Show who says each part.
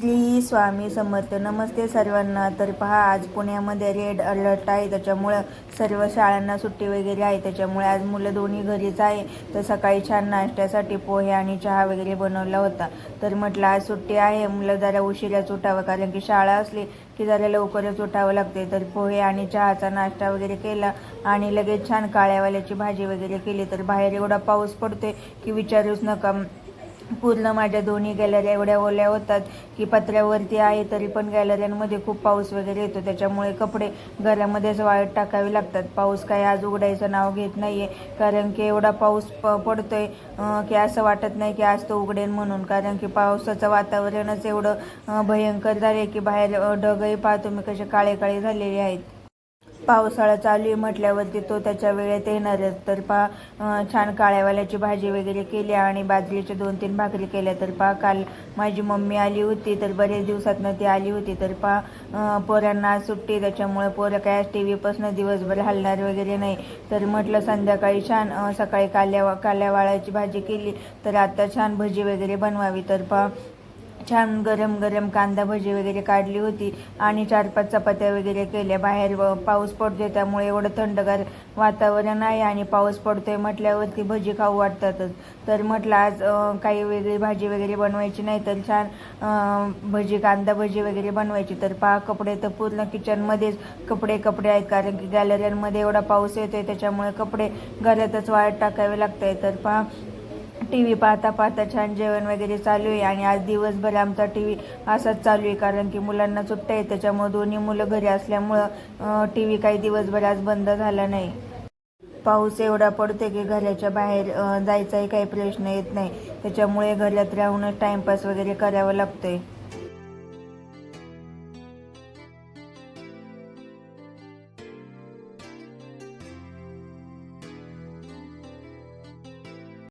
Speaker 1: श्री स्वामी समर्थ. नमस्ते सर्वांना. तर पहा, आज पुण्यामध्ये रेड अलर्ट आहे, त्याच्यामुळं सर्व शाळांना सुट्टी वगैरे आहे. त्याच्यामुळे आज मुलं दोन्ही घरीच आहे. तर सकाळी छान नाश्त्यासाठी पोहे आणि चहा वगैरे बनवला होता. तर म्हटलं आज सुट्टी आहे, मुलं जरा उशिराच उठावं, कारण की शाळा असली की जरा लवकरच उठावं लागते. तर पोहे आणि चहाचा नाश्ता वगैरे केला आणि लगेच छान काळ्यावाल्याची भाजी वगैरे केली. तर बाहेर एवढा पाऊस पडतोय की विचारूच नका. पूर्ण माझ्या दोन्ही गॅलऱ्या एवढ्या ओल्या होतात की पत्र्यावरती आहे तरी पण गॅलऱ्यांमध्ये खूप पाऊस वगैरे येतो. त्याच्यामुळे कपडे घरामध्येच वाळत टाकावे लागतात. पाऊस काय आज उघडायचं नाव घेत नाहीये, कारण की एवढा पाऊस पडतोय की असं वाटत नाही की आज तो उघडेन म्हणून. कारण की पावसाचं वातावरणच एवढं भयंकर झाले की बाहेर ढगही पाहतो मी कसे काळे काळे झालेले आहेत. पावसाळा चालू आहे म्हटल्यावरती तो त्याच्या वेळेत येणारच. तर छान काळ्यावाल्याची भाजी वगैरे केली आणि बाजरीच्या 2-3 भाकरी केल्या. तर काल माझी मम्मी आली होती, तर बरेच दिवसातनं ती आली होती. तर पोरांना सुट्टी, त्याच्यामुळे पोरं काय टी व्हीपासून दिवसभर हलणार वगैरे नाही. तर म्हटलं संध्याकाळी छान सकाळी काल्यावाळाची भाजी केली, तर आता छान भजी वगैरे बनवावी. तर छान गरम गरम कांदा भजी वगैरे काढली होती आणि 4-5 चपात्या वगैरे केल्या. बाहेर पाऊस पडतोय, त्यामुळे एवढं थंडगार वातावरण आहे आणि पाऊस पडतोय म्हटल्यावरती भजी खाऊ वाटतातच. तर म्हटलं आज काही वेगळी भाजी वगैरे बनवायची नाही, तर छान कांदा भजी वगैरे बनवायची. तर कपडे तर पूर्ण किचनमध्येच कपडे आहेत, कारण की गॅलऱ्यांमध्ये एवढा पाऊस येतोय, त्याच्यामुळे कपडे घरातच वाळत टाकावे लागतंय. तर टी व्ही पाहता पाहता छान जेवण वगैरे चालू आहे. आणि आज दिवसभर आमचा टी व्ही असाच चालू आहे, कारण की मुलांना सुट्ट्या आहे. त्याच्यामुळे दोन्ही मुलं घरी असल्यामुळं टी व्ही काही दिवसभर आज बंद झाला नाही. पाऊस एवढा पडते की घराच्या बाहेर जायचाही काही प्रश्न येत नाही. त्याच्यामुळे घरात राहूनच टाइमपास वगैरे करावा लागतोय.